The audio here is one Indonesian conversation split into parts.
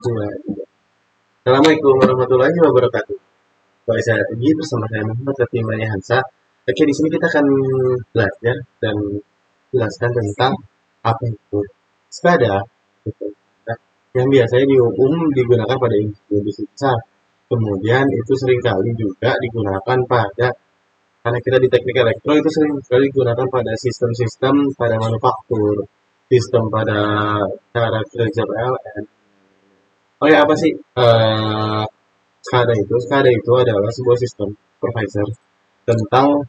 Dua. Assalamualaikum warahmatullahi wabarakatuh. Baik, saya Egi bersama saya Muhammad Fatimani Hansa. Oke, di sini kita akan belajar dan jelaskan tentang apa itu SCADA, gitu. Nah, yang biasanya digunakan pada industri besar. Kemudian itu seringkali juga digunakan pada, karena kita di teknik elektro itu sering sekali digunakan pada sistem-sistem pada manufaktur, sistem pada cara kerja PLN. Oh ya, apa sih SCADA itu? SCADA itu adalah sebuah sistem supervisor tentang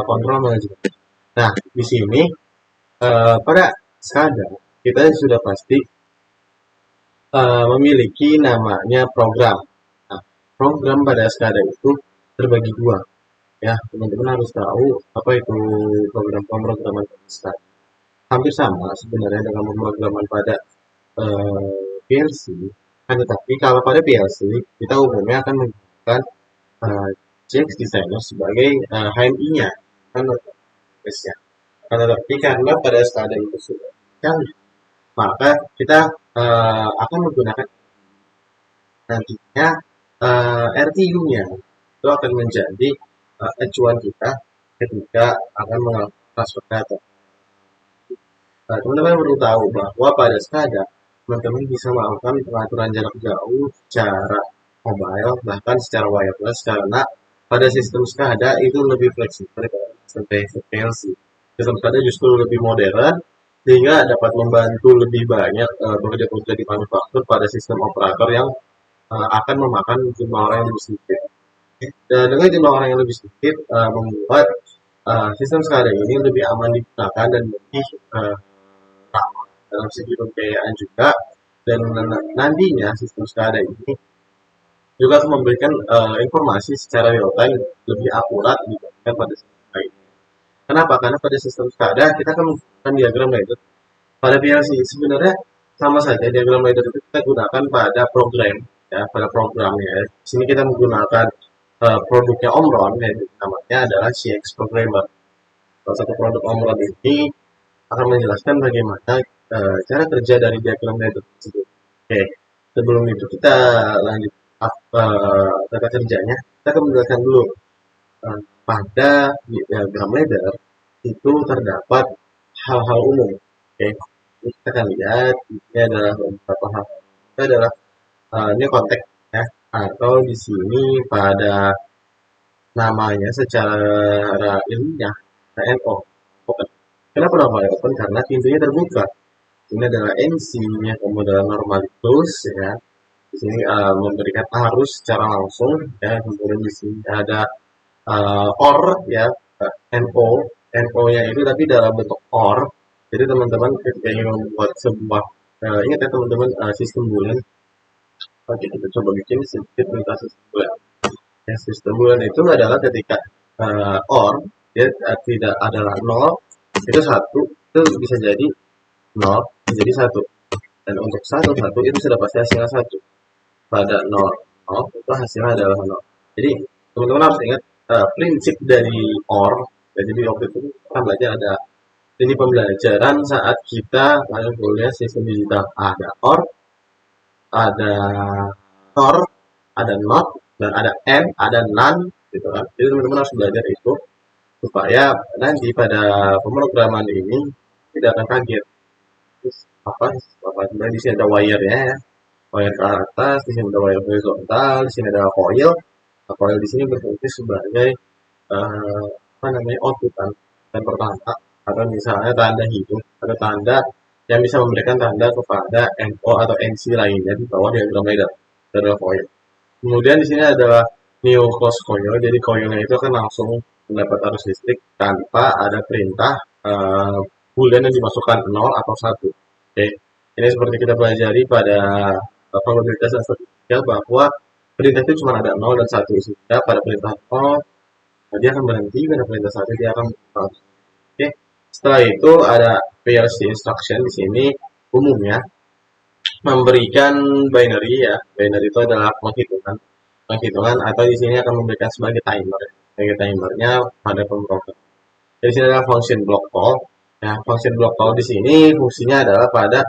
kontrol manajemen. Nah, di sini pada SCADA kita sudah pasti memiliki namanya program. Nah, program pada SCADA itu terbagi dua. Ya, teman-teman harus tahu apa itu program pemrograman SCADA. Hampir sama sebenarnya dengan pemrograman pada PLC. Tetapi kalau pada PLC kita umumnya akan menggunakan JX Designer sebagai HMI-nya, kan ya. Tetapi karena pada SCADA itu sudah canggih, maka kita akan menggunakan nantinya RTU-nya itu akan menjadi acuan kita ketika akan melakukan transfer data. Teman-teman perlu tahu bahwa pada SCADA teman-teman bisa melakukan pengaturan jarak jauh secara mobile, bahkan secara wireless, karena pada sistem SCADA itu lebih fleksibel daripada sistem PLC. Sistem SCADA justru lebih modern, sehingga dapat membantu lebih banyak pekerja-pekerja di manufaktur pada sistem operator yang akan memakan jumlah orang yang lebih sedikit. Dan dengan jumlah orang yang lebih sedikit, membuat sistem SCADA ini lebih aman digunakan dan lebih dalam segi pembiayaan juga, dan nantinya sistem SCADA ini juga akan memberikan informasi secara real time lebih akurat dibandingkan pada sistem lain. Kenapa? Karena pada sistem SCADA kita akan menggunakan diagram ladder. Pada PLC sebenarnya sama saja, diagram ladder itu kita gunakan pada program, ya, pada programnya. Di sini kita menggunakan produknya Omron, yaitu namanya adalah CX Programmer. Salah satu produk Omron ini akan menjelaskan bagaimana cara kerja dari diagram ladder tersebut. Oke, sebelum itu kita lanjut tata kerjanya. Kita akan menjelaskan dulu pada diagram ladder itu terdapat hal-hal umum. Oke, ini kita akan lihat ini adalah beberapa hal. Ini adalah ini konteks ya, atau di sini pada namanya secara ilmiah NO. Kenapa namanya open? Karena pintunya terbuka. Ini adalah NC-nya, kemudian normalitas ya. Di sini memberikan arus secara langsung ya. Kemudian di sini ada OR ya, NO. NO-nya itu tapi dalam bentuk OR. Jadi teman-teman ketika ingin membuat sebuah ingat ya teman-teman, sistem boolean. Oke, kita coba bikin sedikit tentang sistem boolean. Ya, sistem boolean itu adalah ketika OR dia tidak adalah 0, itu 1, itu bisa jadi 0, jadi 1. Dan untuk 1, 1 itu sudah pasti hasilnya 1. Pada 0, 0 itu hasilnya adalah 0. Jadi teman-teman harus ingat prinsip dari OR. Jadi waktu itu kita belajar ada ini pembelajaran saat kita kuliah sistem digital. Ada OR, ada OR, ada NOT, dan ada AND, ada NAND, gitu kan. Jadi teman-teman harus belajar itu supaya nanti pada pemrograman ini tidak akan kaget. Terus apa sebenarnya di sini ada wire-nya ya, wire ke atas, di sini ada wire horizontal, di sini ada coil. Nah, coil di sini berfungsi sebagai outputan dan pertanda, atau misalnya tanda hidup atau tanda yang bisa memberikan tanda kepada NO atau NC lainnya di bawah diagram ladder adalah coil. Kemudian di sini adalah new close coil, jadi coilnya itu akan langsung mendapat arus listrik tanpa ada perintah boolean yang dimasukkan 0 atau 1. Oke. Ini seperti kita pelajari pada probabilitas dan statistika bahwa perintah itu cuma ada 0 dan 1, sehingga pada perintah 0 dia akan berhenti, pada perintah 1 dia akan oke. Setelah itu ada PLC instruction. Di sini umumnya memberikan binary ya. Binary itu adalah penghitungan atau di sini akan memberikan sebagai timer. Sebagai timernya pada pemrogram. Di sini adalah function block call. Ya, function block call di sini fungsinya adalah pada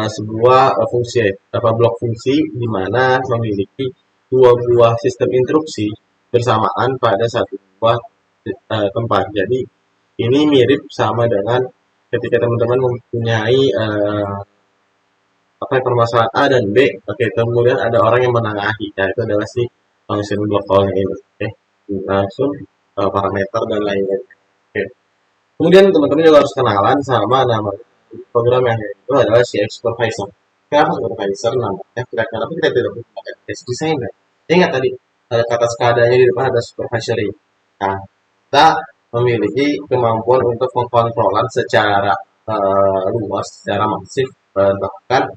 sebuah fungsi blok fungsi di mana memiliki dua buah sistem instruksi bersamaan pada satu buah tempat. Jadi ini mirip sama dengan ketika teman-teman mempunyai permasalahan A dan B, oke, kemudian ada orang yang menengahi, nah itu adalah si function block call ini, oke, langsung parameter dan lain-lain. Oke. Kemudian teman-teman juga harus kenalan sama nama program yang itu adalah CX Supervisor. Kenapa Supervisor namanya? Kenapa kita tidak menggunakan CX Designer? Ingat tadi kata sekadanya di depan ada Supervisory. Nah, kita memiliki kemampuan untuk mengkontrolan secara luas, secara masif, bahkan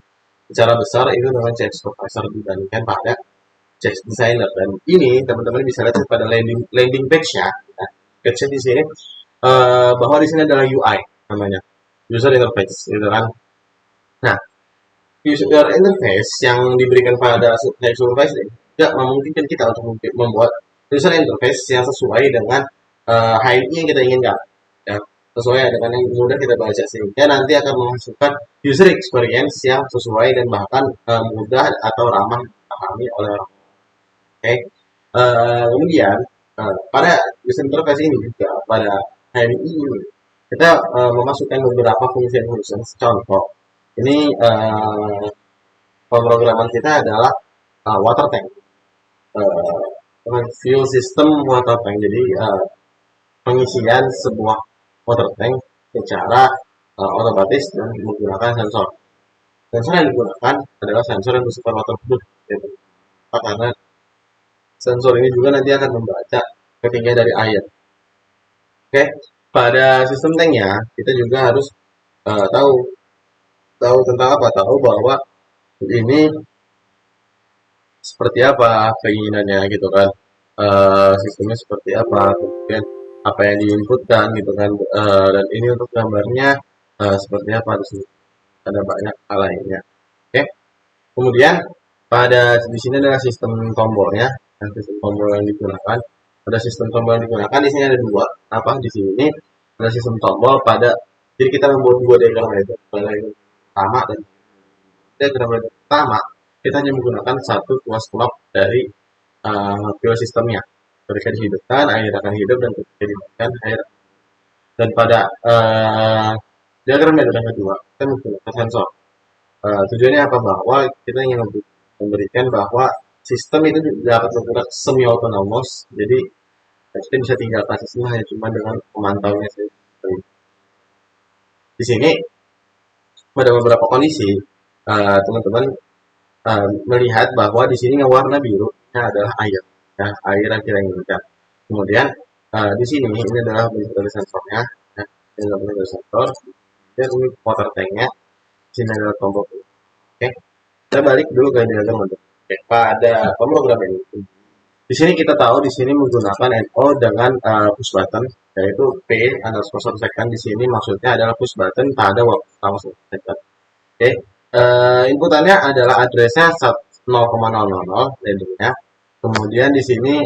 secara besar itu dengan CX Supervisor dibandingkan pada CX Designer. Dan ini teman-teman bisa lihat pada landing page-nya. Ya. Page-nya di sini bahwa di sini adalah UI namanya, user interface, gitu kan. Nah, user interface yang diberikan pada supervisor tidak memungkinkan kita untuk membuat user interface yang sesuai dengan HMI yang kita inginkan, ya, sesuai dengan yang mudah kita baca, sehingga nanti akan menghasilkan user experience yang sesuai dan bahkan mudah atau ramah dipahami oleh orang. Oke. Kemudian pada user interface ini juga pada HMI ini kita memasukkan beberapa fungsi. Contoh, ini pemrograman kita adalah water tank, fuel system water tank. Jadi pengisian sebuah water tank secara otomatis dan menggunakan sensor. Sensor yang digunakan adalah sensor yang bersifat waterproof, gitu. Karena sensor ini juga nanti akan membaca ketinggian dari air. Oke, pada sistem tanknya kita juga harus tahu tentang apa? Tahu bahwa ini seperti apa keinginannya, gitu kan. Sistemnya seperti apa, kemudian apa yang diinputkan, gitu kan. Dan ini untuk gambarnya seperti apa, di sini ada banyak hal lainnya. Oke. Kemudian di sini adalah sistem tombolnya. Nah, sistem tombol yang digunakan. Pada sistem tombol yang digunakan di sini ada dua. Di sini ada sistem tombol jadi kita membuat dua diagram itu. Diagram pertama dan diagram pertama kita hanya menggunakan satu tuas clock dari fuel sistemnya. Ketika dihidupkan, air akan hidup, dan ketika dimatikan, air. Dan pada diagram yang kedua kita menggunakan sensor. Tujuannya apa? Bahwa kita ingin memberikan bahwa sistem itu dapat bergerak semi autonomous. Jadi kita bisa tinggalkan sistem hanya cuma dengan memantaunya saja. Di sini pada beberapa kondisi teman-teman melihat bahwa di sini warna birunya adalah air, ya, air yang kita inginkan. Kemudian di sini ini adalah bentuk dari sensornya, ya, ini adalah bentuk dari sensor. Dan ini water tanknya. Di sini adalah tombol. Oke, kita balik dulu ke diagram. Oke, pada pemrograman ini, di sini kita tahu di sini menggunakan NO dengan push button, yaitu P_1 di sini maksudnya adalah push button pada waktu pertama 1 second. Oke, inputannya adalah addressnya 0,000 landingnya. Kemudian di sini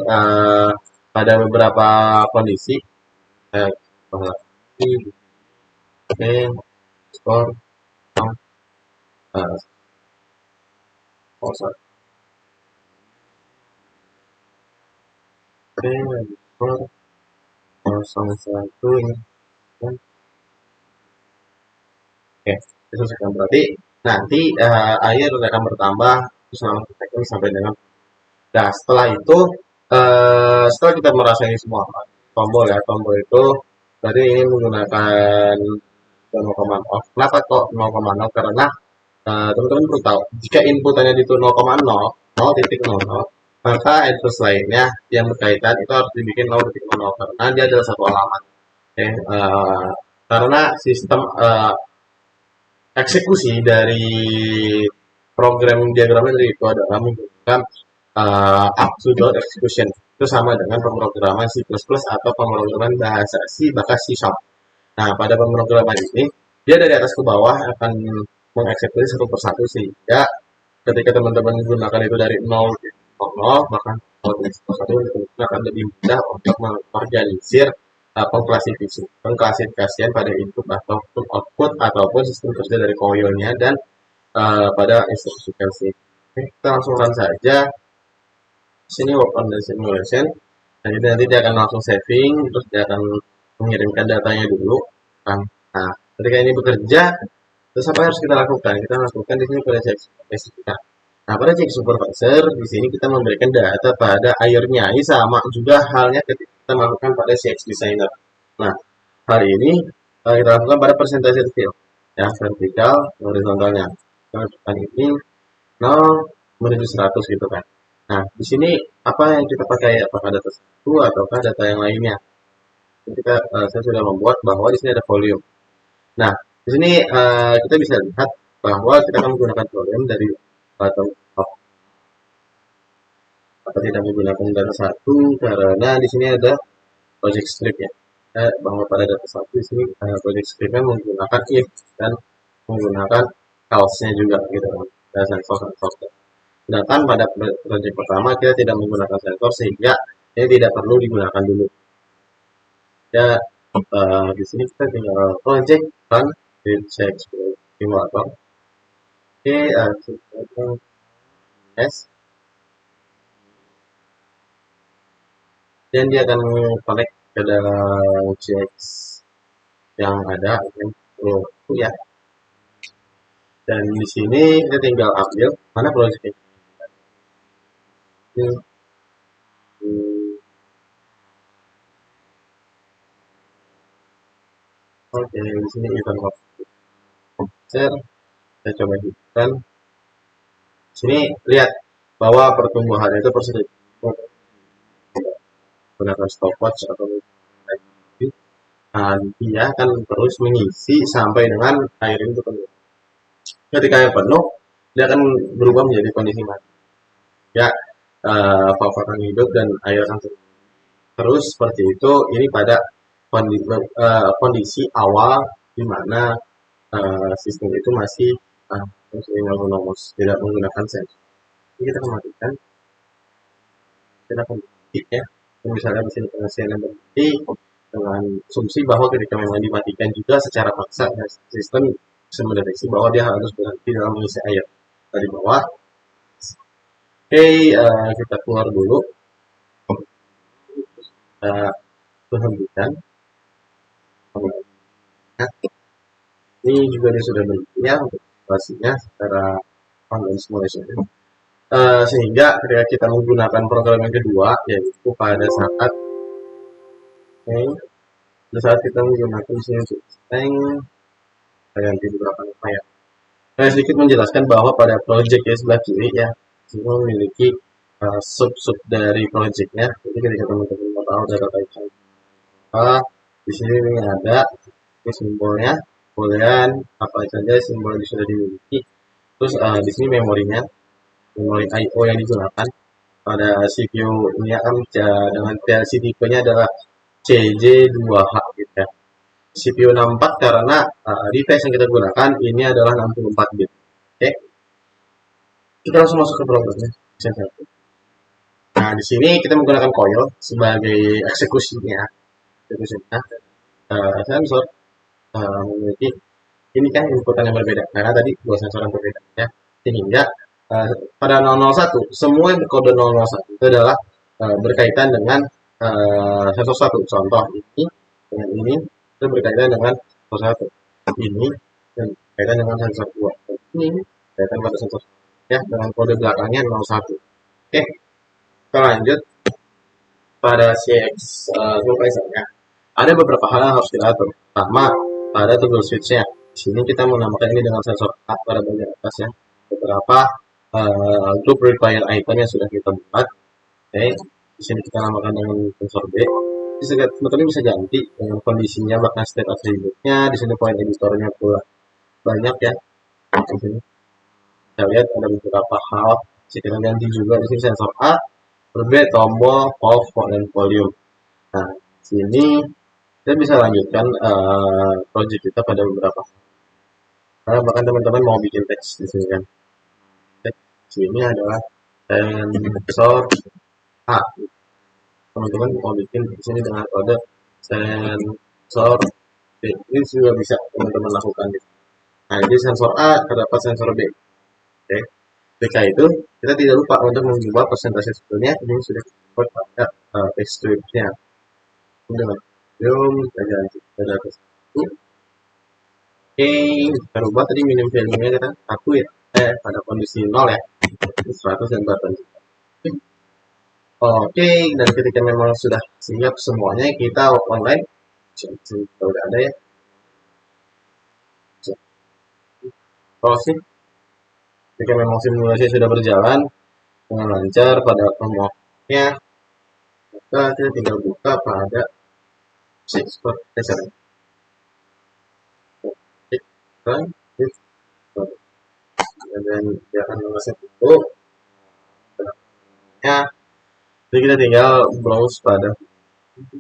pada beberapa kondisi skor satu ini. Oke, itu sekian, berarti nanti air akan bertambah selama second sampai dengan. Nah, setelah itu setelah kita merasai semua tombol itu tadi ini menggunakan 0,0. Kenapa kok 0,0? Karena teman-teman perlu tahu, jika inputannya itu 0,0, maka address lainnya yang berkaitan itu harus dibikin 0,0 karena dia adalah satu alamat. Okay. Karena sistem eksekusi dari program diagram itu adalah menggunakan up to dot execution. Itu sama dengan pemrograman C++ atau pemrograman bahasa C bahkan C#. Nah, pada pemrograman ini dia dari atas ke bawah akan mengeksekusi satu persatu, sehingga ketika teman-teman menggunakan itu dari 0 ke 0, maka 0 ke 1 akan lebih mudah untuk mengorganisir pengklasifikasian pada input ataupun output ataupun sistem kerja dari koilnya dan pada instruksi casing. Oke, kita langsung run saja. Sini work on the simulation. Nah, jadi nanti dia akan langsung saving, terus dia akan mengirimkan datanya dulu. Nah, ketika ini bekerja, terus apa yang harus kita lakukan? Kita lakukan di sini pada check supervisor kita. Nah, pada check supervisor di sini kita memberikan data pada airnya. Ini sama juga halnya ketika kita melakukan pada CX designer. Nah, hal ini kita lakukan pada persentase field, ya vertikal, horizontalnya. Nah, ini 0 menuju 100 gitu kan. Nah, di sini apa yang kita pakai? Apakah data satu ataukah data yang lainnya? Saya sudah membuat bahwa di sini ada volume. Nah, di sini kita bisa lihat bahwa kita akan menggunakan volume dari bottom up atau tidak menggunakan data satu karena di sini ada project script ya. Bahwa pada data satu di sini project scriptnya menggunakan if dan menggunakan else-nya juga gitu kan. Ada sensor. Sedangkan pada project pertama kita tidak menggunakan sensor sehingga ini tidak perlu digunakan dulu. Ya, di sini kita tinggal project run check simulator. Oke, yes. Dan dia akan connect ke dalam CX yang ada ya. Dan di sini kita tinggal ambil mana project ini. Oke, di sini event share. Saya coba hidupkan. Sini lihat bahwa pertumbuhan itu persentasenya menggunakan stopwatch atau dia akan terus mengisi sampai dengan air itu penuh. Ketika air penuh, dia akan berubah menjadi kondisi mati. Ya, paparan hidup dan air akan terus seperti itu. Ini pada kondisi awal di mana sistem itu masih tidak menggunakan sensor. Ini kita akan matikan. Kita akan ketik ya. Misalnya di sini pengisian yang berhenti dengan asumsi bahwa ketika memang dimatikan juga secara paksa ya, sistem bisa mendeteksi bahwa dia harus berhenti dalam mengisi air dari bawah. Oke, kita keluar dulu. Kita berhentikan. Ini juga dia sudah berhenti ya untuk operasinya secara online simulation. Sehingga ketika kita menggunakan program yang kedua yaitu pada saat kita menggunakan mesin tank ganti beberapa nama ya. Saya sedikit menjelaskan bahwa pada project ya sebelah kiri ya semua memiliki sub dari projectnya. Jadi ketika teman-teman mau tahu data type di sini ada simbolnya, kemudian apa saja simbol yang sudah dimiliki. Terus di sini memorinya, memori I/O yang digunakan pada CPU ini akan dengan versi tipenya adalah CJ2H gitu ya. CPU 64 karena device yang kita gunakan ini adalah 64 bit. Oke. Kita langsung masuk ke programnya. Nah, di sini kita menggunakan coil sebagai eksekusinya. Sensor memiliki ini kan inputan yang berbeda karena tadi dua sensor yang berbeda ya. Sehingga pada 001 semua yang berkode 001 itu adalah berkaitan dengan sensor 1. Contoh ini dengan ini itu berkaitan dengan sensor 1. Ini dan berkaitan dengan sensor 2. Ini berkaitan pada sensor ya dengan kode belakangnya 01. Oke. Kita lanjut pada CX supervisornya. Ada beberapa hal yang harus kita atur. Pertama, pada toggle switch-nya. Di sini kita menamakan ini dengan sensor A pada bagian atas ya. Beberapa group require item yang sudah kita buat. Oke, di sini kita namakan dengan sensor B. Teman-teman bisa ganti dengan kondisinya, bahkan state attribute-nya. Di sini point editornya pula banyak ya. Di sini kita lihat ada beberapa hal. Bisa kita ganti juga di sini sensor A, B, tombol, off, dan volume. Nah, sini kita bisa lanjutkan project kita pada beberapa. Karena bahkan teman-teman mau bikin teks di sini kan. Sini adalah sensor A. Teman-teman mau bikin di sini dengan kode sensor B. Ini juga bisa teman-teman lakukan. Nah, jadi sensor A terdapat sensor B. Oke. Ketika itu kita tidak lupa untuk mengubah persentase sebetulnya ini sudah dibuat pada scriptnya. Dengan zoom kita ke satu. Oke, kita rubah tadi minimum value-nya kita 1 ya. Pada kondisi 0 ya. 100 dan 400. Oke, dan ketika memang sudah siap semuanya kita online. Kita udah ada ya. Closing. Ketika memang simulasi sudah berjalan dengan lancar pada permohonannya, maka kita tinggal buka pada export dasar. Dan dia akan mengasih itu ya. Jadi kita tinggal browse pada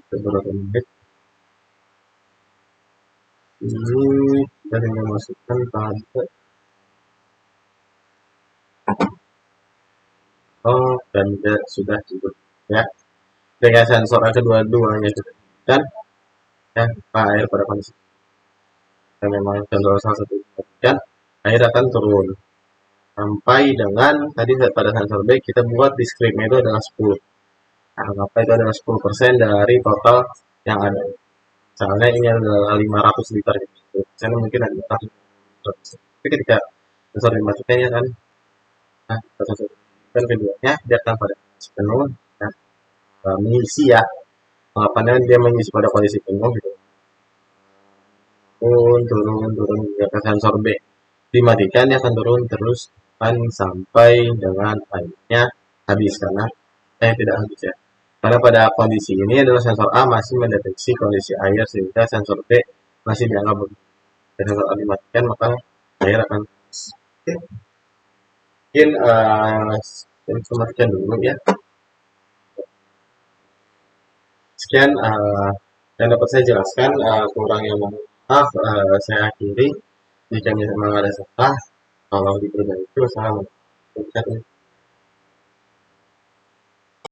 beberapa menit. Ini kita tinggal masukkan pada dan dia sudah cukup ya. Dengan sensor kedua-duanya dan ya air pada kondisi dan memang sensor salah satu dan air akan turun sampai dengan tadi pada sensor B kita buat di scriptnya itu adalah 10. Anggaplah itu adalah 10% dari total yang ada. Misalnya ini adalah 500 liter gitu. Misalnya mungkin ada 400. Tapi ketika sensor dimatikan ya kan, nah sensor dan keduanya dia akan pada penuh nah, mengisi ya. Anggapannya dia mengisi pada kondisi penuh gitu. Turun hingga ke sensor B. Dimatikan dia akan turun terus kan sampai dengan airnya habis karena tidak habis ya. Karena pada kondisi ini adalah sensor A masih mendeteksi kondisi air sehingga sensor B masih dianggap begitu. Dan sensor A dimatikan maka air akan mungkin matikan dulu ya. Sekian yang dapat saya jelaskan, kurangnya mohon maaf, saya akhiri. Jika memang ada salah, kalau diperbaiki, wassalamualaikum.